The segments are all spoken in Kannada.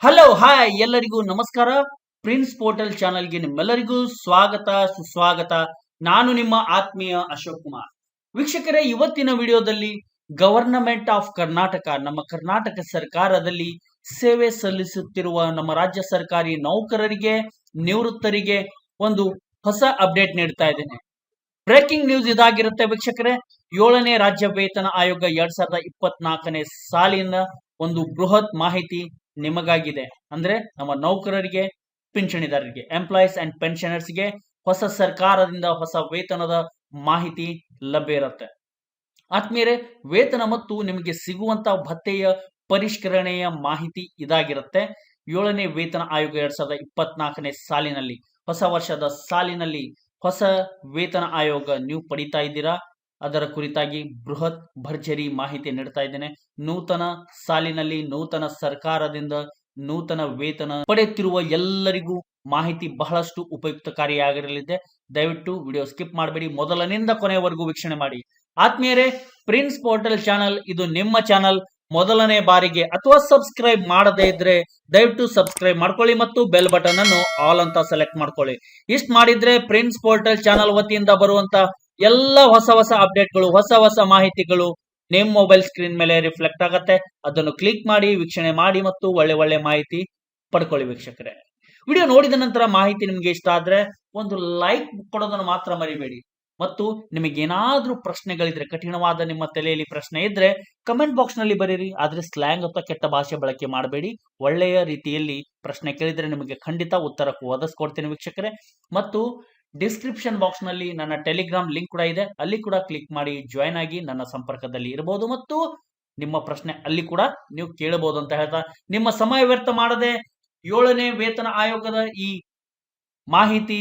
ಹಲೋ ಹಾಯ್ ಎಲ್ಲರಿಗೂ ನಮಸ್ಕಾರ. ಪ್ರಿನ್ಸ್ ಪೋರ್ಟಲ್ ಚಾನೆಲ್ಗೆ ನಿಮ್ಮೆಲ್ಲರಿಗೂ ಸ್ವಾಗತ ಸುಸ್ವಾಗತ. ನಾನು ನಿಮ್ಮ ಆತ್ಮೀಯ ಅಶೋಕ್ ಕುಮಾರ್. ವೀಕ್ಷಕರೇ, ಇವತ್ತಿನ ವಿಡಿಯೋದಲ್ಲಿ ಗವರ್ನಮೆಂಟ್ ಆಫ್ ಕರ್ನಾಟಕ, ನಮ್ಮ ಕರ್ನಾಟಕ ಸರ್ಕಾರದಲ್ಲಿ ಸೇವೆ ಸಲ್ಲಿಸುತ್ತಿರುವ ನಮ್ಮ ರಾಜ್ಯ ಸರ್ಕಾರಿ ನೌಕರರಿಗೆ, ನಿವೃತ್ತರಿಗೆ ಒಂದು ಹೊಸ ಅಪ್ಡೇಟ್ ನೀಡ್ತಾ ಇದ್ದೇನೆ. ಬ್ರೇಕಿಂಗ್ ನ್ಯೂಸ್ ಇದಾಗಿರುತ್ತೆ ವೀಕ್ಷಕರೇ. 7ನೇ ರಾಜ್ಯ ವೇತನ ಆಯೋಗ 2024ನೇ ಸಾಲಿನ ಒಂದು ಬೃಹತ್ ಮಾಹಿತಿ ನಿಮಗಾಗಿದೆ. ಅಂದ್ರೆ ನಮ್ಮ ನೌಕರರಿಗೆ, ಪಿಂಚಣಿದಾರರಿಗೆ, ಎಂಪ್ಲಾಯೀಸ್ ಅಂಡ್ ಪೆನ್ಷನರ್ಸ್ಗೆ ಹೊಸ ಸರ್ಕಾರದಿಂದ ಹೊಸ ವೇತನದ ಮಾಹಿತಿ ಲಭ್ಯ ಇರುತ್ತೆ. ಆತ್ಮೀಯರೇ, ವೇತನ ಮತ್ತು ನಿಮಗೆ ಸಿಗುವಂತ ಭತ್ಯೆಯ ಪರಿಷ್ಕರಣೆಯ ಮಾಹಿತಿ ಇದಾಗಿರುತ್ತೆ. 7ನೇ ವೇತನ ಆಯೋಗ 2024ನೇ ಸಾಲಿನಲ್ಲಿ, ಹೊಸ ವರ್ಷದ ಸಾಲಿನಲ್ಲಿ ಹೊಸ ವೇತನ ಆಯೋಗ ನೀವು ಪಡಿತಾ ಇದ್ದೀರಾ. ಅದರ ಕುರಿತಾಗಿ ಬೃಹತ್ ಭರ್ಜರಿ ಮಾಹಿತಿ ನೀಡ್ತಾ ಇದ್ದೇನೆ. ನೂತನ ಸಾಲಿನಲ್ಲಿ ನೂತನ ಸರ್ಕಾರದಿಂದ ನೂತನ ವೇತನ ಪಡೆಯುತ್ತಿರುವ ಎಲ್ಲರಿಗೂ ಮಾಹಿತಿ ಬಹಳಷ್ಟು ಉಪಯುಕ್ತಕಾರಿಯಾಗಿರಲಿದೆ. ದಯವಿಟ್ಟು ವಿಡಿಯೋ ಸ್ಕಿಪ್ ಮಾಡಬೇಡಿ, ಮೊದಲನಿಂದ ಕೊನೆಯವರೆಗೂ ವೀಕ್ಷಣೆ ಮಾಡಿ. ಆತ್ಮೀಯರೇ, ಪ್ರಿನ್ಸ್ ಪೋರ್ಟಲ್ ಚಾನಲ್ ಇದು ನಿಮ್ಮ ಚಾನಲ್. ಮೊದಲನೇ ಬಾರಿಗೆ ಅಥವಾ ಸಬ್ಸ್ಕ್ರೈಬ್ ಮಾಡದೇ ಇದ್ರೆ ದಯವಿಟ್ಟು ಸಬ್ಸ್ಕ್ರೈಬ್ ಮಾಡ್ಕೊಳ್ಳಿ ಮತ್ತು ಬೆಲ್ ಬಟನ್ ಅನ್ನು ಆಲ್ ಅಂತ ಸೆಲೆಕ್ಟ್ ಮಾಡ್ಕೊಳ್ಳಿ. ಇಷ್ಟ ಮಾಡಿದ್ರೆ ಪ್ರಿನ್ಸ್ ಪೋರ್ಟಲ್ ಚಾನಲ್ ವತಿಯಿಂದ ಬರುವಂತ ಎಲ್ಲ ಹೊಸ ಹೊಸ ಅಪ್ಡೇಟ್ಗಳು, ಹೊಸ ಹೊಸ ಮಾಹಿತಿಗಳು ನಿಮ್ಮ ಮೊಬೈಲ್ ಸ್ಕ್ರೀನ್ ಮೇಲೆ ರಿಫ್ಲೆಕ್ಟ್ ಆಗತ್ತೆ. ಅದನ್ನು ಕ್ಲಿಕ್ ಮಾಡಿ ವೀಕ್ಷಣೆ ಮಾಡಿ ಮತ್ತು ಒಳ್ಳೆ ಒಳ್ಳೆ ಮಾಹಿತಿ ಪಡ್ಕೊಳ್ಳಿ. ವೀಕ್ಷಕರೇ, ವಿಡಿಯೋ ನೋಡಿದ ನಂತರ ಮಾಹಿತಿ ನಿಮ್ಗೆ ಇಷ್ಟ ಆದ್ರೆ ಒಂದು ಲೈಕ್ ಕೊಡೋದನ್ನು ಮಾತ್ರ ಮರಿಬೇಡಿ. ಮತ್ತು ನಿಮಗೇನಾದ್ರೂ ಪ್ರಶ್ನೆಗಳಿದ್ರೆ, ಕಠಿಣವಾದ ನಿಮ್ಮ ತಲೆಯಲ್ಲಿ ಪ್ರಶ್ನೆ ಇದ್ರೆ ಕಮೆಂಟ್ ಬಾಕ್ಸ್ ನಲ್ಲಿ ಬರೀರಿ. ಆದ್ರೆ ಸ್ಲ್ಯಾಂಗ್ ಅಥವಾ ಕೆಟ್ಟ ಭಾಷೆ ಬಳಕೆ ಮಾಡಬೇಡಿ. ಒಳ್ಳೆಯ ರೀತಿಯಲ್ಲಿ ಪ್ರಶ್ನೆ ಕೇಳಿದ್ರೆ ನಿಮಗೆ ಖಂಡಿತ ಉತ್ತರ ಒದಗಿಸ್ಕೊಡ್ತೀನಿ ವೀಕ್ಷಕರೇ. ಮತ್ತು ಡಿಸ್ಕ್ರಿಪ್ಷನ್ ಬಾಕ್ಸ್ ನಲ್ಲಿ ನನ್ನ ಟೆಲಿಗ್ರಾಮ್ ಲಿಂಕ್ ಕೂಡ ಇದೆ, ಅಲ್ಲಿ ಕೂಡ ಕ್ಲಿಕ್ ಮಾಡಿ ಜಾಯ್ನ್ ಆಗಿ ನನ್ನ ಸಂಪರ್ಕದಲ್ಲಿ ಇರಬಹುದು ಮತ್ತು ನಿಮ್ಮ ಪ್ರಶ್ನೆ ಅಲ್ಲಿ ಕೂಡ ನೀವು ಕೇಳಬಹುದು ಅಂತ ಹೇಳ್ತಾ, ನಿಮ್ಮ ಸಮಯ ವ್ಯರ್ಥ ಮಾಡದೆ 7ನೇ ವೇತನ ಆಯೋಗದ ಈ ಮಾಹಿತಿ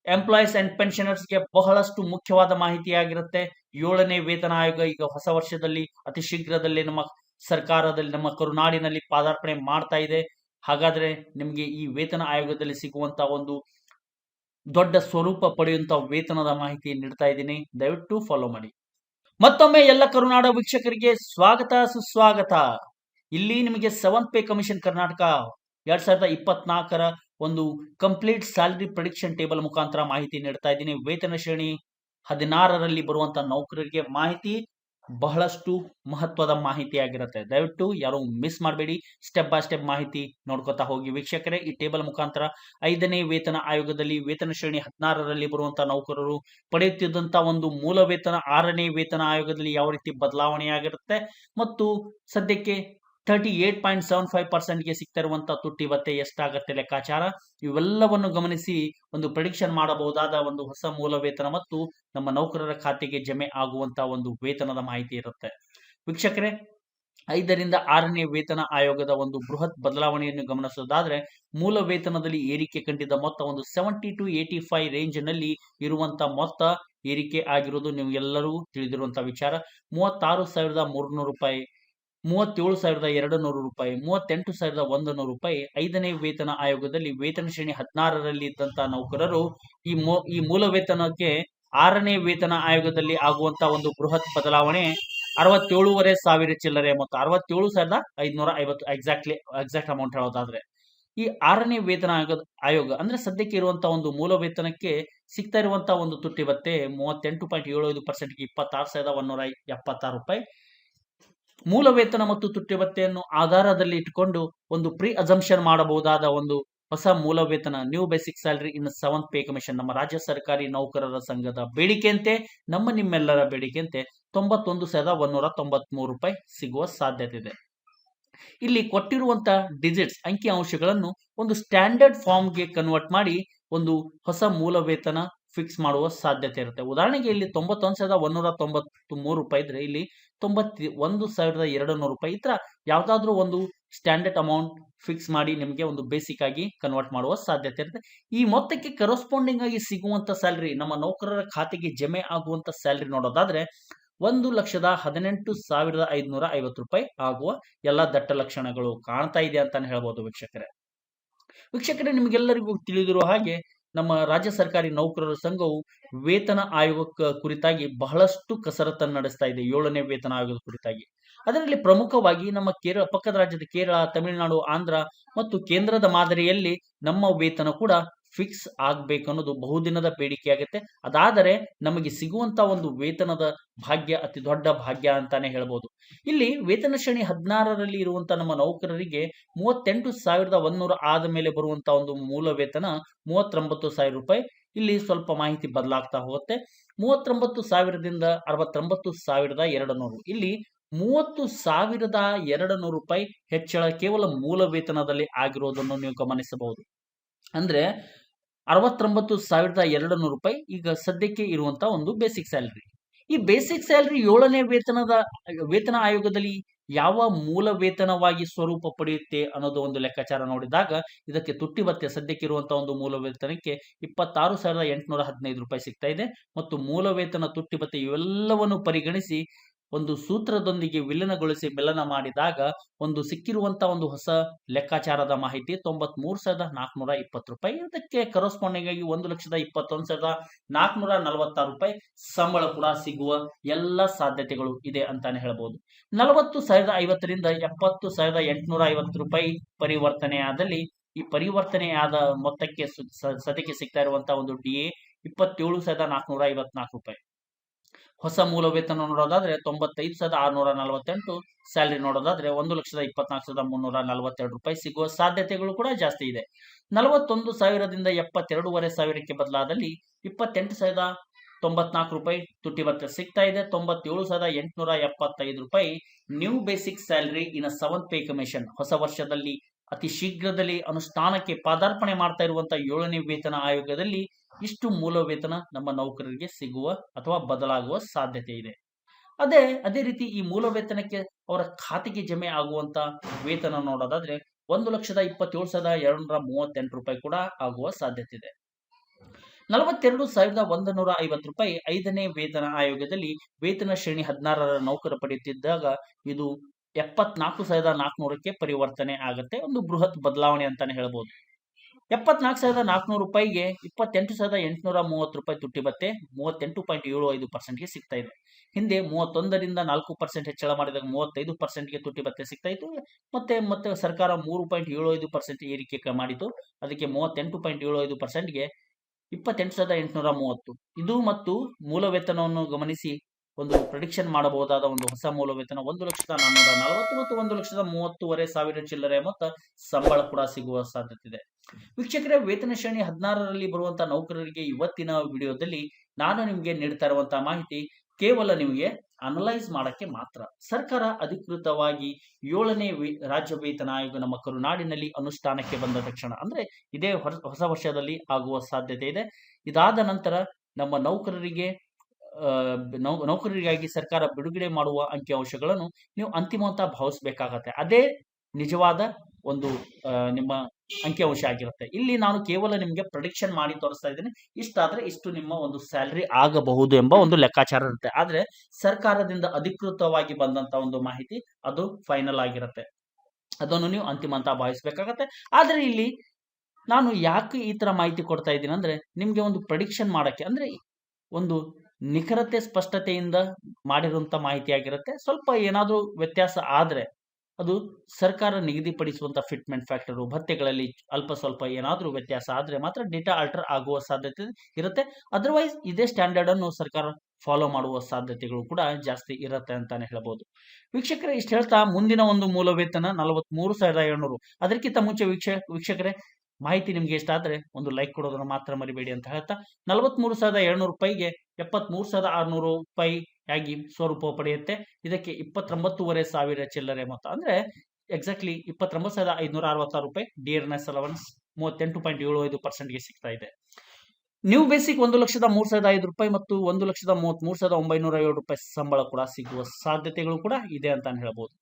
ಎಂಪ್ಲಾಯೀಸ್ ಅಂಡ್ ಪೆನ್ಷನರ್ಸ್ಗೆ ಬಹಳಷ್ಟು ಮುಖ್ಯವಾದ ಮಾಹಿತಿಯಾಗಿರುತ್ತೆ. 7ನೇ ವೇತನ ಆಯೋಗ ಈಗ ಹೊಸ ವರ್ಷದಲ್ಲಿ ಅತಿ ಶೀಘ್ರದಲ್ಲಿ ನಮ್ಮ ಸರ್ಕಾರದಲ್ಲಿ, ನಮ್ಮ ಕರುನಾಡಿನಲ್ಲಿ ಪಾದಾರ್ಪಣೆ ಮಾಡ್ತಾ ಇದೆ. ಹಾಗಾದ್ರೆ ನಿಮಗೆ ಈ ವೇತನ ಆಯೋಗದಲ್ಲಿ ಸಿಗುವಂತ ಒಂದು ದೊಡ್ಡ ಸ್ವರೂಪ ಪಡೆಯುವಂತ ವೇತನದ ಮಾಹಿತಿ ನೀಡ್ತಾ ಇದ್ದೀನಿ. ದಯವಿಟ್ಟು ಫಾಲೋ ಮಾಡಿ. ಮತ್ತೊಮ್ಮೆ ಎಲ್ಲ ಕರುನಾಡ ವೀಕ್ಷಕರಿಗೆ ಸ್ವಾಗತ ಸುಸ್ವಾಗತ. ಇಲ್ಲಿ ನಿಮಗೆ 7th ಪೇ ಕಮಿಷನ್ ಕರ್ನಾಟಕ 2024ರ ಒಂದು ಕಂಪ್ಲೀಟ್ ಸ್ಯಾಲರಿ ಪ್ರೆಡಿಕ್ಷನ್ ಟೇಬಲ್ ಮುಖಾಂತರ ಮಾಹಿತಿ ನೀಡ್ತಾ ಇದ್ದೀನಿ. ವೇತನ ಶ್ರೇಣಿ 16ರಲ್ಲಿ ಬರುವಂತ ನೌಕರರಿಗೆ ಮಾಹಿತಿ ಬಹಳಷ್ಟು ಮಹತ್ವದ ಮಾಹಿತಿ ಆಗಿರುತ್ತೆ. ದಯವಿಟ್ಟು ಯಾರು ಮಿಸ್ ಮಾಡಬೇಡಿ. ಸ್ಟೆಪ್ ಬೈ ಸ್ಟೆಪ್ ಮಾಹಿತಿ ನೋಡ್ಕೊತಾ ಹೋಗಿ ವೀಕ್ಷಕರೇ. ಈ ಟೇಬಲ್ ಮುಖಾಂತರ 5ನೇ ವೇತನ ಆಯೋಗದಲ್ಲಿ ವೇತನ ಶ್ರೇಣಿ 16ರಲ್ಲಿ ಬರುವಂತಹ ನೌಕರರು ಪಡೆಯುತ್ತಿದ್ದಂತ ಒಂದು ಮೂಲ ವೇತನ 6ನೇ ವೇತನ ಆಯೋಗದಲ್ಲಿ ಯಾವ ರೀತಿ ಬದಲಾವಣೆಯಾಗಿರುತ್ತೆ ಮತ್ತು ಸದ್ಯಕ್ಕೆ 38.75%ಗೆ ಸಿಗ್ತಾ ಇರುವಂತಹ ತುಟ್ಟಿ ಭತ್ಯೆ ಎಷ್ಟಾಗತ್ತೆ ಲೆಕ್ಕಾಚಾರ, ಇವೆಲ್ಲವನ್ನು ಗಮನಿಸಿ ಒಂದು ಪ್ರೆಡಿಕ್ಷನ್ ಮಾಡಬಹುದಾದ ಒಂದು ಹೊಸ ಮೂಲ ವೇತನ ಮತ್ತು ನಮ್ಮ ನೌಕರರ ಖಾತೆಗೆ ಜಮೆ ಆಗುವಂತಹ ಒಂದು ವೇತನದ ಮಾಹಿತಿ ಇರುತ್ತೆ. ವೀಕ್ಷಕರೇ, 5ರಿಂದ 6ನೇ ವೇತನ ಆಯೋಗದ ಒಂದು ಬೃಹತ್ ಬದಲಾವಣೆಯನ್ನು ಗಮನಿಸೋದಾದ್ರೆ, ಮೂಲ ವೇತನದಲ್ಲಿ ಏರಿಕೆ ಕಂಡಿದ್ದ ಮೊತ್ತ ಒಂದು 70 to 85 ರೇಂಜ್ ನಲ್ಲಿ ಇರುವಂತ ಮೊತ್ತ ಏರಿಕೆ ಆಗಿರೋದು ನೀವು ಎಲ್ಲರೂ ತಿಳಿದಿರುವಂತಹ ವಿಚಾರ. 36,300 ರೂಪಾಯಿ, 37,200 ರೂಪಾಯಿ, 38,100 ರೂಪಾಯಿ 5ನೇ ವೇತನ ಆಯೋಗದಲ್ಲಿ ವೇತನ ಶ್ರೇಣಿ 16ರಲ್ಲಿ ಇದ್ದಂತಹ ನೌಕರರು ಈ ಮೂಲ ವೇತನಕ್ಕೆ 6ನೇ ವೇತನ ಆಯೋಗದಲ್ಲಿ ಆಗುವಂತ ಒಂದು ಬೃಹತ್ ಬದಲಾವಣೆ 67,500 ಚಿಲ್ಲರೆ ಮೊತ್ತ, 67,550 ಎಕ್ಸಾಕ್ಟ್ ಅಮೌಂಟ್ ಹೇಳೋದಾದ್ರೆ. ಈ 6ನೇ ವೇತನ ಆಯೋಗ ಅಂದ್ರೆ ಸದ್ಯಕ್ಕೆ ಇರುವಂತಹ ಒಂದು ಮೂಲ ವೇತನಕ್ಕೆ ಸಿಗ್ತಾ ಇರುವಂತಹ ಒಂದು ತುಟ್ಟಿ ಭತ್ಯೆ 38.75%ಗೆ 26,176 ರೂಪಾಯಿ. ಮೂಲ ವೇತನ ಮತ್ತು ತುಟ್ಟಿ ಭತ್ಯೆಯನ್ನು ಆಧಾರದಲ್ಲಿ ಇಟ್ಟುಕೊಂಡು ಒಂದು ಪ್ರೀ ಅಸಂಪ್ಷನ್ ಮಾಡಬಹುದಾದ ಒಂದು ಹೊಸ ಮೂಲ ವೇತನ, ನ್ಯೂ ಬೇಸಿಕ್ ಸ್ಯಾಲರಿ ಇನ್ 7th ಪೇ ಕಮಿಷನ್ ನಮ್ಮ ರಾಜ್ಯ ಸರ್ಕಾರಿ ನೌಕರರ ಸಂಘದ ಬೇಡಿಕೆಯಂತೆ, ನಿಮ್ಮೆಲ್ಲರ ಬೇಡಿಕೆಯಂತೆ 91,193 ರೂಪಾಯಿ ಸಿಗುವ ಸಾಧ್ಯತೆ ಇದೆ. ಇಲ್ಲಿ ಕೊಟ್ಟಿರುವಂತಹ ಡಿಜಿಟ್ಸ್, ಅಂಕಿ ಅಂಶಗಳನ್ನು ಒಂದು ಸ್ಟ್ಯಾಂಡರ್ಡ್ ಫಾರ್ಮ್ಗೆ ಕನ್ವರ್ಟ್ ಮಾಡಿ ಒಂದು ಹೊಸ ಮೂಲ ವೇತನ ಫಿಕ್ಸ್ ಮಾಡುವ ಸಾಧ್ಯತೆ ಇರುತ್ತೆ. ಉದಾಹರಣೆಗೆ ಇಲ್ಲಿ 91,193 ರೂಪಾಯಿ ಇದ್ರೆ ಇಲ್ಲಿ 91,200 ರೂಪಾಯಿ ಇತರ ಯಾವ್ದಾದ್ರು ಒಂದು ಸ್ಟ್ಯಾಂಡರ್ಡ್ ಅಮೌಂಟ್ ಫಿಕ್ಸ್ ಮಾಡಿ ನಿಮಗೆ ಒಂದು ಬೇಸಿಕ್ ಆಗಿ ಕನ್ವರ್ಟ್ ಮಾಡುವ ಸಾಧ್ಯತೆ ಇರುತ್ತೆ. ಈ ಮೊತ್ತಕ್ಕೆ ಕರೆಸ್ಪಾಂಡಿಂಗ್ ಆಗಿ ಸಿಗುವಂತ ಸ್ಯಾಲರಿ, ನಮ್ಮ ನೌಕರರ ಖಾತೆಗೆ ಜಮೆ ಆಗುವಂತ ಸ್ಯಾಲರಿ ನೋಡೋದಾದ್ರೆ 1,18,550 ರೂಪಾಯಿ ಆಗುವ ಎಲ್ಲ ದಟ್ಟ ಲಕ್ಷಣಗಳು ಕಾಣ್ತಾ ಇದೆ ಅಂತಾನೆ ಹೇಳ್ಬೋದು ವೀಕ್ಷಕರೇ. ನಿಮಗೆಲ್ಲರಿಗೂ ತಿಳಿದಿರುವ ಹಾಗೆ ನಮ್ಮ ರಾಜ್ಯ ಸರ್ಕಾರಿ ನೌಕರರ ಸಂಘವು ವೇತನ ಆಯೋಗ ಕುರಿತಾಗಿ ಬಹಳಷ್ಟು ಕಸರತ್ತನ್ನು ನಡೆಸ್ತಾ ಇದೆ. 7ನೇ ವೇತನ ಆಯೋಗದ ಕುರಿತಾಗಿ ಅದರಲ್ಲಿ ಪ್ರಮುಖವಾಗಿ ನಮ್ಮ ಕೇರಳ, ಪಕ್ಕದ ರಾಜ್ಯದ ಕೇರಳ, ತಮಿಳುನಾಡು, ಆಂಧ್ರ ಮತ್ತು ಕೇಂದ್ರದ ಮಾದರಿಯಲ್ಲಿ ನಮ್ಮ ವೇತನ ಕೂಡ ಫಿಕ್ಸ್ ಆಗ್ಬೇಕು ಅನ್ನೋದು ಬಹುದಿನದ ಬೇಡಿಕೆ ಆಗುತ್ತೆ. ಅದಾದರೆ ನಮಗೆ ಸಿಗುವಂತ ಒಂದು ವೇತನದ ಭಾಗ್ಯ ಅತಿ ದೊಡ್ಡ ಭಾಗ್ಯ ಅಂತಾನೆ ಹೇಳ್ಬೋದು. ಇಲ್ಲಿ ವೇತನ ಶ್ರೇಣಿ 16ರಲ್ಲಿ ಇರುವಂತ ನಮ್ಮ ನೌಕರರಿಗೆ 38,100 ಆದ ಮೇಲೆ ಬರುವಂತ ಒಂದು ಮೂಲ ವೇತನ 39,000 ರೂಪಾಯಿ. ಇಲ್ಲಿ ಸ್ವಲ್ಪ ಮಾಹಿತಿ ಬದಲಾಗ್ತಾ ಹೋಗುತ್ತೆ. 39,000ದಿಂದ 69,200. ಇಲ್ಲಿ 30,200 ರೂಪಾಯಿ ಹೆಚ್ಚಳ ಕೇವಲ ಮೂಲ ವೇತನದಲ್ಲಿ ಆಗಿರೋದನ್ನು ನೀವು ಗಮನಿಸಬಹುದು. ಅಂದ್ರೆ 69,200 ರೂಪಾಯಿ ಈಗ ಸದ್ಯಕ್ಕೆ ಇರುವಂತ ಒಂದು ಬೇಸಿಕ್ ಸ್ಯಾಲರಿ. ಈ ಬೇಸಿಕ್ ಸ್ಯಾಲರಿ 7ನೇ ವೇತನ ಆಯೋಗದಲ್ಲಿ ಯಾವ ಮೂಲ ವೇತನವಾಗಿ ಸ್ವರೂಪ ಪಡೆಯುತ್ತೆ ಅನ್ನೋದು ಒಂದು ಲೆಕ್ಕಾಚಾರ ನೋಡಿದಾಗ ಇದಕ್ಕೆ ತುಟ್ಟಿ ಭತ್ಯೆ ಸದ್ಯಕ್ಕೆ ಇರುವಂತಹ ಒಂದು ಮೂಲ ವೇತನಕ್ಕೆ 26,815 ರೂಪಾಯಿ ಸಿಗ್ತಾ ಇದೆ. ಮತ್ತು ಮೂಲ ವೇತನ, ತುಟ್ಟಿ ಭತ್ಯೆ ಇವೆಲ್ಲವನ್ನು ಪರಿಗಣಿಸಿ ಒಂದು ಸೂತ್ರದೊಂದಿಗೆ ವಿಲೀನಗೊಳಿಸಿ ಮೆಲನ ಮಾಡಿದಾಗ ಒಂದು ಸಿಕ್ಕಿರುವಂತಹ ಒಂದು ಹೊಸ ಲೆಕ್ಕಾಚಾರದ ಮಾಹಿತಿ 93,420 ರೂಪಾಯಿ. ಅದಕ್ಕೆ ಕರೆಸ್ಪಾಂಡಿಂಗ್ ಆಗಿ 1,21,446 ರೂಪಾಯಿ ಸಂಬಳ ಕೂಡ ಸಿಗುವ ಎಲ್ಲ ಸಾಧ್ಯತೆಗಳು ಇದೆ ಅಂತಾನೆ ಹೇಳ್ಬೋದು. 40,050ರಿಂದ 70,850 ರೂಪಾಯಿ ಪರಿವರ್ತನೆಯಾದಲ್ಲಿ ಈ ಪರಿವರ್ತನೆಯಾದ ಮೊತ್ತಕ್ಕೆ ಸದ್ಯಕ್ಕೆ ಸಿಗ್ತಾ ಇರುವಂತಹ ಒಂದು DA 27,454 ರೂಪಾಯಿ. ಹೊಸ ಮೂಲ ವೇತನ ನೋಡೋದಾದ್ರೆ 95,648, ಸ್ಯಾಲರಿ ನೋಡೋದಾದ್ರೆ 1,24,342 ರೂಪಾಯಿ ಸಿಗುವ ಸಾಧ್ಯತೆಗಳು ಕೂಡ ಜಾಸ್ತಿ ಇದೆ. 41,000ದಿಂದ 72,500ಕ್ಕೆ ಬದಲಾದಲ್ಲಿ 28,094 ರೂಪಾಯಿ ತುಟ್ಟಿ ಭತ್ಯೆ ಸಿಗ್ತಾ ಇದೆ. 97,875 ರೂಪಾಯಿ ನ್ಯೂ ಬೇಸಿಕ್ ಸ್ಯಾಲರಿ ಇನ್ 7th ಪೇ ಕಮಿಷನ್. ಹೊಸ ವರ್ಷದಲ್ಲಿ ಅತಿ ಶೀಘ್ರದಲ್ಲಿ ಅನುಷ್ಠಾನಕ್ಕೆ ಪಾದಾರ್ಪಣೆ ಮಾಡ್ತಾ ಇರುವಂತಹ 7ನೇ ವೇತನ ಆಯೋಗದಲ್ಲಿ ಇಷ್ಟು ಮೂಲ ವೇತನ ನಮ್ಮ ನೌಕರರಿಗೆ ಸಿಗುವ ಅಥವಾ ಬದಲಾಗುವ ಸಾಧ್ಯತೆ ಇದೆ. ಅದೇ ರೀತಿ ಈ ಮೂಲ ವೇತನಕ್ಕೆ ಅವರ ಖಾತೆಗೆ ಜಮೆ ಆಗುವಂತ ವೇತನ ನೋಡೋದಾದ್ರೆ 1,27,238 ರೂಪಾಯಿ ಕೂಡ ಆಗುವ ಸಾಧ್ಯತೆ ಇದೆ. 42,150 ರೂಪಾಯಿ 5ನೇ ವೇತನ ಆಯೋಗದಲ್ಲಿ ವೇತನ ಶ್ರೇಣಿ 16ರ ನೌಕರ ಪಡೆಯುತ್ತಿದ್ದಾಗ ಇದು 74,400ಕ್ಕೆ ಪರಿವರ್ತನೆ ಆಗುತ್ತೆ. ಒಂದು ಬೃಹತ್ ಬದಲಾವಣೆ ಅಂತಾನೆ ಹೇಳ್ಬೋದು. 74,400 ರೂಪಾಯಿಗೆ 28,830 ರೂಪಾಯಿ ತುಟ್ಟಿ ಭತ್ಯೆ 38.75%ಗೆ ಸಿಗ್ತಾ ಇದೆ. ಹಿಂದೆ 31ರಿಂದ 4% ಹೆಚ್ಚಳ ಮಾಡಿದಾಗ 35%ಗೆ ತುಟ್ಟಿ ಭತ್ಯೆ ಸಿಗ್ತಾ ಇತ್ತು. ಮತ್ತೆ ಸರ್ಕಾರ 3.75% ಏರಿಕೆ ಮಾಡಿತು. ಅದಕ್ಕೆ 38.75%ಗೆ 28,830. ಇದು ಮತ್ತು ಮೂಲ ವೇತನವನ್ನು ಗಮನಿಸಿ ಒಂದು ಪ್ರೆಡಿಕ್ಷನ್ ಮಾಡಬಹುದಾದ ಒಂದು ಹೊಸ ಮೂಲ ವೇತನ 1,440 ಮತ್ತು 1,30,500 ಚಿಲ್ಲರೆ ಮೊತ್ತ ಸಂಬಳ ಕೂಡ ಸಿಗುವ ಸಾಧ್ಯತೆ ಇದೆ. ವೀಕ್ಷಕರೇ, ವೇತನ ಶ್ರೇಣಿ 16ರಲ್ಲಿ ಬರುವಂತಹ ನೌಕರರಿಗೆ ಇವತ್ತಿನ ವಿಡಿಯೋದಲ್ಲಿ ನಾನು ನಿಮಗೆ ನೀಡ್ತಾ ಇರುವಂತಹ ಮಾಹಿತಿ ಕೇವಲ ನಿಮಗೆ ಅನಲೈಸ್ ಮಾಡಕ್ಕೆ ಮಾತ್ರ. ಸರ್ಕಾರ ಅಧಿಕೃತವಾಗಿ 7ನೇ ರಾಜ್ಯ ವೇತನ ಆಯೋಗ ನಮ್ಮ ಕರುನಾಡಿನಲ್ಲಿ ಅನುಷ್ಠಾನಕ್ಕೆ ಬಂದ ತಕ್ಷಣ, ಅಂದ್ರೆ ಇದೇ ಹೊಸ ವರ್ಷದಲ್ಲಿ ಆಗುವ ಸಾಧ್ಯತೆ ಇದೆ. ಇದಾದ ನಂತರ ನಮ್ಮ ನೌಕರರಿಗಾಗಿ ಸರ್ಕಾರ ಬಿಡುಗಡೆ ಮಾಡುವ ಅಂಕಿಅಂಶಗಳನ್ನು ನೀವು ಅಂತಿಮವಂತ ಭಾವಿಸಬೇಕಾಗತ್ತೆ. ಅದೇ ನಿಜವಾದ ಒಂದು ನಿಮ್ಮ ಅಂಕಿಅಂಶ ಆಗಿರುತ್ತೆ. ಇಲ್ಲಿ ನಾನು ಕೇವಲ ನಿಮಗೆ ಪ್ರೆಡಿಕ್ಷನ್ ಮಾಡಿ ತೋರಿಸ್ತಾ ಇದ್ದೀನಿ. ಇಷ್ಟಾದ್ರೆ ಇಷ್ಟು ನಿಮ್ಮ ಒಂದು ಸ್ಯಾಲರಿ ಆಗಬಹುದು ಎಂಬ ಒಂದು ಲೆಕ್ಕಾಚಾರ ಇರುತ್ತೆ. ಆದ್ರೆ ಸರ್ಕಾರದಿಂದ ಅಧಿಕೃತವಾಗಿ ಬಂದಂತ ಒಂದು ಮಾಹಿತಿ ಅದು ಫೈನಲ್ ಆಗಿರುತ್ತೆ. ಅದನ್ನು ನೀವು ಅಂತಿಮ ಅಂತ ಭಾವಿಸಬೇಕಾಗತ್ತೆ. ಆದ್ರೆ ಇಲ್ಲಿ ನಾನು ಯಾಕೆ ಈ ತರ ಮಾಹಿತಿ ಕೊಡ್ತಾ ಇದ್ದೀನಿ ಅಂದ್ರೆ ನಿಮ್ಗೆ ಒಂದು ಪ್ರೆಡಿಕ್ಷನ್ ಮಾಡಕ್ಕೆ, ಅಂದ್ರೆ ಒಂದು ನಿಖರತೆ ಸ್ಪಷ್ಟತೆಯಿಂದ ಮಾಡಿರುವಂತ ಮಾಹಿತಿ ಆಗಿರುತ್ತೆ. ಸ್ವಲ್ಪ ಏನಾದ್ರೂ ವ್ಯತ್ಯಾಸ ಆದ್ರೆ ಅದು ಸರ್ಕಾರ ನಿಗದಿಪಡಿಸುವಂತ ಫಿಟ್ಮೆಂಟ್ ಫ್ಯಾಕ್ಟರ್ ಭತ್ಯೆಗಳಲ್ಲಿ ಅಲ್ಪ ಸ್ವಲ್ಪ ಏನಾದ್ರೂ ವ್ಯತ್ಯಾಸ ಆದ್ರೆ ಮಾತ್ರ ಡೇಟಾ ಆಲ್ಟರ್ ಆಗುವ ಸಾಧ್ಯತೆ ಇರುತ್ತೆ. ಅದರ್ವೈಸ್ ಇದೇ ಸ್ಟ್ಯಾಂಡರ್ಡ್ ಅನ್ನು ಸರ್ಕಾರ ಫಾಲೋ ಮಾಡುವ ಸಾಧ್ಯತೆಗಳು ಕೂಡ ಜಾಸ್ತಿ ಇರುತ್ತೆ ಅಂತಾನೆ ಹೇಳ್ಬೋದು. ವೀಕ್ಷಕರೇ, ಇಷ್ಟು ಹೇಳ್ತಾ ಮುಂದಿನ ಒಂದು ಮೂಲ ವೇತನ 43,700. ಅದಕ್ಕಿಂತ ಮುಂಚೆ ವೀಕ್ಷಕರೇ, ಮಾಹಿತಿ ನಿಮ್ಗೆ ಇಷ್ಟ ಆದ್ರೆ ಒಂದು ಲೈಕ್ ಕೊಡೋದನ್ನ ಮಾತ್ರ ಮರಿಬೇಡಿ ಅಂತ ಹೇಳ್ತಾ 43,700 ರೂಪಾಯಿಗೆ 73,600 ರೂಪಾಯಿ ಆಗಿ ಸ್ವರೂಪ ಪಡೆಯುತ್ತೆ. ಇದಕ್ಕೆ 29,500 ಚಿಲ್ಲರೆ ಮೊತ್ತ, ಅಂದ್ರೆ ಎಕ್ಸಾಕ್ಟ್ಲಿ 29,566 ರೂಪಾಯಿ ಡಿಯರ್ನೆಸ್ ಅಲವನ್ಸ್ 38.75%ಗೆ ಸಿಗ್ತಾ ಇದೆ. ನ್ಯೂ ಬೇಸಿಕ್ 1,03,500 ರೂಪಾಯಿ ಮತ್ತು 1,33,907 ರೂಪಾಯಿ ಸಂಬಳ ಕೂಡ ಸಿಗುವ ಸಾಧ್ಯತೆಗಳು ಕೂಡ ಇದೆ ಅಂತ ಹೇಳ್ಬೋದು.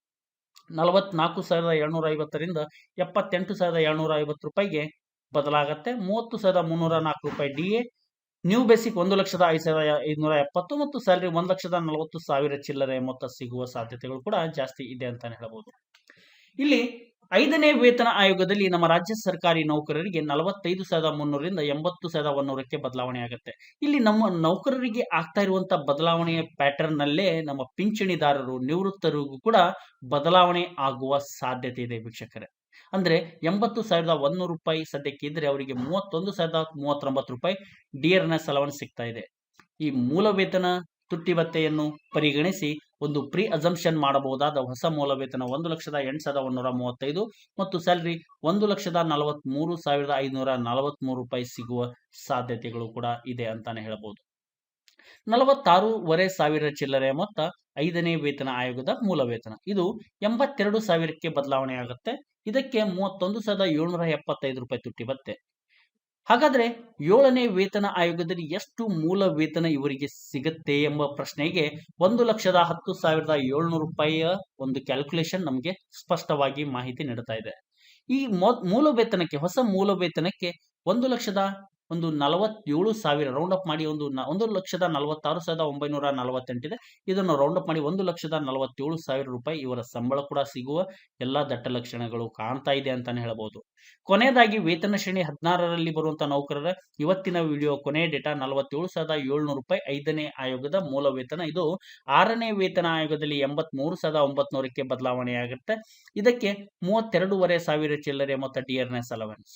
44,750ರಿಂದ 78,750 ರೂಪಾಯಿಗೆ ಬದಲಾಗತ್ತೆ. 30,304 ರೂಪಾಯಿ DA. ನ್ಯೂ ಬೇಸಿಕ್ 1,05,570 ಮತ್ತು ಸ್ಯಾಲರಿ 1,40,40,000 ಚಿಲ್ಲರೆ ಮೊತ್ತ ಸಿಗುವ ಸಾಧ್ಯತೆಗಳು ಕೂಡ ಜಾಸ್ತಿ ಇದೆ ಅಂತಾನೆ ಹೇಳ್ಬೋದು. ಇಲ್ಲಿ 5ನೇ ವೇತನ ಆಯೋಗದಲ್ಲಿ ನಮ್ಮ ರಾಜ್ಯ ಸರ್ಕಾರಿ ನೌಕರರಿಗೆ 45,300ರಿಂದ 80,100ಕ್ಕೆ ಬದಲಾವಣೆ ಆಗುತ್ತೆ. ಇಲ್ಲಿ ನಮ್ಮ ನೌಕರರಿಗೆ ಆಗ್ತಾ ಇರುವಂತ ಬದಲಾವಣೆಯ ಪ್ಯಾಟರ್ನ್ ನಲ್ಲೇ ನಮ್ಮ ಪಿಂಚಣಿದಾರರು, ನಿವೃತ್ತರಿಗೂ ಕೂಡ ಬದಲಾವಣೆ ಆಗುವ ಸಾಧ್ಯತೆ ಇದೆ ವೀಕ್ಷಕರೇ. ಅಂದ್ರೆ 80,100 ರೂಪಾಯಿ ಸದ್ಯಕ್ಕೆ ಇದ್ರೆ ಅವರಿಗೆ 31,039 ರೂಪಾಯಿ ಡಿಯರ್ನೆಸ್ ಅಲವನ್ಸ್ ಸಿಗ್ತಾ ಇದೆ. ಈ ಮೂಲ ವೇತನ ತುಟ್ಟಿ ಭತ್ಯೆಯನ್ನು ಪರಿಗಣಿಸಿ ಒಂದು ಪ್ರೀ ಅಸಂಪ್ಷನ್ ಮಾಡಬಹುದಾದ ಹೊಸ ಮೂಲ ವೇತನ 1,08,135 ಮತ್ತು ಸ್ಯಾಲರಿ 1,43,543 ರೂಪಾಯಿ ಸಿಗುವ ಸಾಧ್ಯತೆಗಳು ಕೂಡ ಇದೆ ಅಂತಾನೆ ಹೇಳಬಹುದು. 46,500 ಸಾವಿರ ಚಿಲ್ಲರೆ ಮೊತ್ತ 5ನೇ ವೇತನ ಆಯೋಗದ ಮೂಲ ವೇತನ. ಇದು 82,000ಕ್ಕೆ ಬದಲಾವಣೆ ಆಗುತ್ತೆ. ಇದಕ್ಕೆ 31,775 ರೂಪಾಯಿ ತುಟ್ಟಿ ಭತ್ಯೆ. ಹಾಗಾದ್ರೆ 7ನೇ ವೇತನ ಆಯೋಗದಲ್ಲಿ ಎಷ್ಟು ಮೂಲ ವೇತನ ಇವರಿಗೆ ಸಿಗುತ್ತೆ ಎಂಬ ಪ್ರಶ್ನೆಗೆ 1,10,700 ರೂಪಾಯಿಯ ಒಂದು ಕ್ಯಾಲ್ಕುಲೇಷನ್ ನಮಗೆ ಸ್ಪಷ್ಟವಾಗಿ ಮಾಹಿತಿ ನೀಡುತ್ತಾ ಇದೆ. ಈ ಮೂಲ ವೇತನಕ್ಕೆ, ಹೊಸ ಮೂಲ ವೇತನಕ್ಕೆ 1,47,000 ರೌಂಡ್ ಅಪ್ ಮಾಡಿ 1,46,948 ಇದೆ. ಇದನ್ನು ರೌಂಡ್ ಅಪ್ ಮಾಡಿ 1,47,000 ರೂಪಾಯಿ ಇವರ ಸಂಬಳ ಕೂಡ ಸಿಗುವ ಎಲ್ಲಾ ದಟ್ಟ ಲಕ್ಷಣಗಳು ಕಾಣ್ತಾ ಇದೆ ಅಂತಾನೆ ಹೇಳಬಹುದು. ಕೊನೆಯದಾಗಿ ವೇತನ ಶ್ರೇಣಿ 16ರಲ್ಲಿ ಬರುವಂತಹ ನೌಕರರ ಇವತ್ತಿನ ವಿಡಿಯೋ ಕೊನೆಯ ಡೇಟಾ 47,700 ರೂಪಾಯಿ 5ನೇ ಆಯೋಗದ ಮೂಲ ವೇತನ. ಇದು 6ನೇ ವೇತನ ಆಯೋಗದಲ್ಲಿ 83,900ಕ್ಕೆ ಬದಲಾವಣೆ ಆಗುತ್ತೆ. ಇದಕ್ಕೆ 32,500 ಚಿಲ್ಲರೆ ಮೊತ್ತ ಡಿಯರ್ನೆಸ್ ಅಲವೆನ್ಸ್.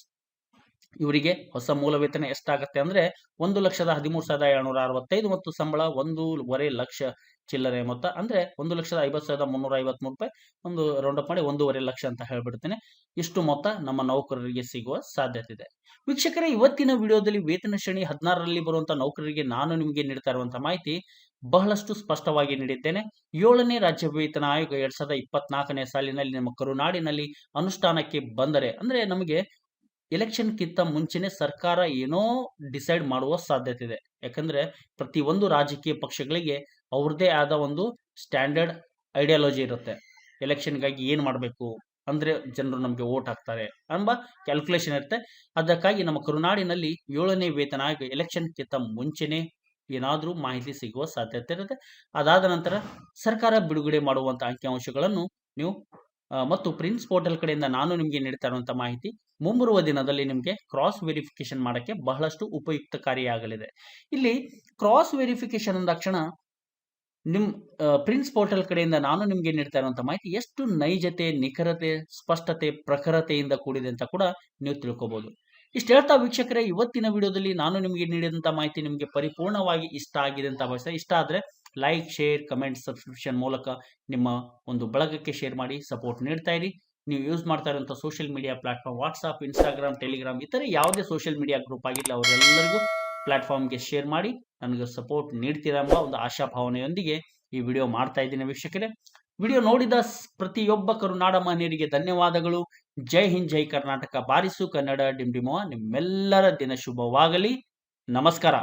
ಇವರಿಗೆ ಹೊಸ ಮೂಲ ವೇತನ ಎಷ್ಟಾಗುತ್ತೆ ಅಂದ್ರೆ 1,13,765 ಮತ್ತು ಸಂಬಳ 1.5 ಲಕ್ಷ ಚಿಲ್ಲರೆ ಮೊತ್ತ ಅಂದ್ರೆ 1,50,353 ರೂಪಾಯಿ. ಒಂದು ರೌಂಡ್ ಅಪ್ ಮಾಡಿ 1.5 ಲಕ್ಷ ಅಂತ ಹೇಳ್ಬಿಡ್ತೇನೆ. ಇಷ್ಟು ಮೊತ್ತ ನಮ್ಮ ನೌಕರರಿಗೆ ಸಿಗುವ ಸಾಧ್ಯತೆ ಇದೆ. ವೀಕ್ಷಕರೇ, ಇವತ್ತಿನ ವಿಡಿಯೋದಲ್ಲಿ ವೇತನ ಶ್ರೇಣಿ 16ರಲ್ಲಿ ಬರುವಂತಹ ನೌಕರರಿಗೆ ನಾನು ನಿಮಗೆ ನೀಡ್ತಾ ಇರುವಂತಹ ಮಾಹಿತಿ ಬಹಳಷ್ಟು ಸ್ಪಷ್ಟವಾಗಿ ನೀಡಿದ್ದೇನೆ. 7ನೇ ರಾಜ್ಯ ವೇತನ ಆಯೋಗ 2024ನೇ ಸಾಲಿನಲ್ಲಿ ನಮ್ಮ ಕರುನಾಡಿನಲ್ಲಿ ಅನುಷ್ಠಾನಕ್ಕೆ ಬಂದರೆ ಅಂದ್ರೆ ನಮಗೆ ಎಲೆಕ್ಷನ್ಗಿಂತ ಮುಂಚೆನೆ ಸರ್ಕಾರ ಏನೋ ಡಿಸೈಡ್ ಮಾಡುವ ಸಾಧ್ಯತೆ ಇದೆ. ಯಾಕಂದ್ರೆ ಪ್ರತಿಯೊಂದು ರಾಜಕೀಯ ಪಕ್ಷಗಳಿಗೆ ಅವ್ರದ್ದೇ ಆದ ಒಂದು ಸ್ಟ್ಯಾಂಡರ್ಡ್ ಐಡಿಯಾಲಜಿ ಇರುತ್ತೆ. ಎಲೆಕ್ಷನ್ಗಾಗಿ ಏನ್ ಮಾಡಬೇಕು ಅಂದ್ರೆ ಜನರು ನಮಗೆ ವೋಟ್ ಹಾಕ್ತಾರೆ ಎಂಬ ಕ್ಯಾಲ್ಕುಲೇಷನ್ ಇರುತ್ತೆ. ಅದಕ್ಕಾಗಿ ನಮ್ಮ ಕರುನಾಡಿನಲ್ಲಿ 7ನೇ ವೇತನ ಆಯೋಗ ಎಲೆಕ್ಷನ್ಗಿಂತ ಮುಂಚೆನೆ ಏನಾದ್ರೂ ಮಾಹಿತಿ ಸಿಗುವ ಸಾಧ್ಯತೆ ಇರುತ್ತೆ. ಅದಾದ ನಂತರ ಸರ್ಕಾರ ಬಿಡುಗಡೆ ಮಾಡುವಂತ ಅಂಕಿಅಂಶಗಳನ್ನು ನೀವು ಮತ್ತು ಪ್ರಿನ್ಸ್ ಪೋರ್ಟಲ್ ಕಡೆಯಿಂದ ನಾನು ನಿಮಗೆ ನೀಡ್ತಾ ಇರುವಂತಹ ಮಾಹಿತಿ ಮುಂಬರುವ ದಿನದಲ್ಲಿ ನಿಮಗೆ ಕ್ರಾಸ್ ವೆರಿಫಿಕೇಶನ್ ಮಾಡಕ್ಕೆ ಬಹಳಷ್ಟು ಉಪಯುಕ್ತಕಾರಿಯಾಗಲಿದೆ. ಇಲ್ಲಿ ಕ್ರಾಸ್ ವೆರಿಫಿಕೇಶನ್ ಅಂದಾಕ್ಷಣ ನಿಮ್ ಪ್ರಿನ್ಸ್ ಪೋರ್ಟಲ್ ಕಡೆಯಿಂದ ನಾನು ನಿಮಗೆ ನೀಡ್ತಾ ಇರುವಂತಹ ಮಾಹಿತಿ ಎಷ್ಟು ನೈಜತೆ, ನಿಖರತೆ, ಸ್ಪಷ್ಟತೆ, ಪ್ರಖರತೆಯಿಂದ ಕೂಡಿದೆ ಅಂತ ಕೂಡ ನೀವು ತಿಳ್ಕೋಬಹುದು. ಇಷ್ಟು ಹೇಳ್ತಾ ವೀಕ್ಷಕರೇ, ಇವತ್ತಿನ ವಿಡಿಯೋದಲ್ಲಿ ನಾನು ನಿಮಗೆ ನೀಡಿದಂತ ಮಾಹಿತಿ ನಿಮಗೆ ಪರಿಪೂರ್ಣವಾಗಿ ಇಷ್ಟ ಆಗಿದೆ ಅಂತ ಭಾವಿಸ್ತೇನೆ. ಇಷ್ಟ ಆದ್ರೆ ಲೈಕ್, ಶೇರ್, ಕಮೆಂಟ್, ಸಬ್ಸ್ಕ್ರಿಪ್ಷನ್ ಮೂಲಕ ನಿಮ್ಮ ಒಂದು ಬಳಗಕ್ಕೆ ಶೇರ್ ಮಾಡಿ ಸಪೋರ್ಟ್ ನೀಡ್ತಾ ಇರಿ. ನೀವು ಯೂಸ್ ಮಾಡ್ತಾ ಇರುವಂಥ social media platform WhatsApp, Instagram, Telegram ಇತರೆ ಯಾವುದೇ ಸೋಷಿಯಲ್ ಮೀಡಿಯಾ ಗ್ರೂಪ್ ಆಗಿರಲಿ ಅವರೆಲ್ಲರಿಗೂ ಪ್ಲಾಟ್ಫಾರ್ಮ್ಗೆ ಶೇರ್ ಮಾಡಿ ನನಗೆ ಸಪೋರ್ಟ್ ನೀಡ್ತೀರಾ ಎಂಬ ಒಂದು ಆಶಾಭಾವನೆಯೊಂದಿಗೆ ಈ ವಿಡಿಯೋ ಮಾಡ್ತಾ ಇದ್ದೀನಿ ವೀಕ್ಷಕರೇ. ವಿಡಿಯೋ ನೋಡಿದ ಪ್ರತಿಯೊಬ್ಬ ಕರುನಾಡ ಮಹನೀಯರಿಗೆ ಧನ್ಯವಾದಗಳು. ಜೈ ಹಿಂದ್, ಜೈ ಕರ್ನಾಟಕ, ಬಾರಿಸು ಕನ್ನಡ ಡಿಂಡಿಮವ. ನಿಮ್ಮೆಲ್ಲರ ದಿನ ಶುಭವಾಗಲಿ. ನಮಸ್ಕಾರ.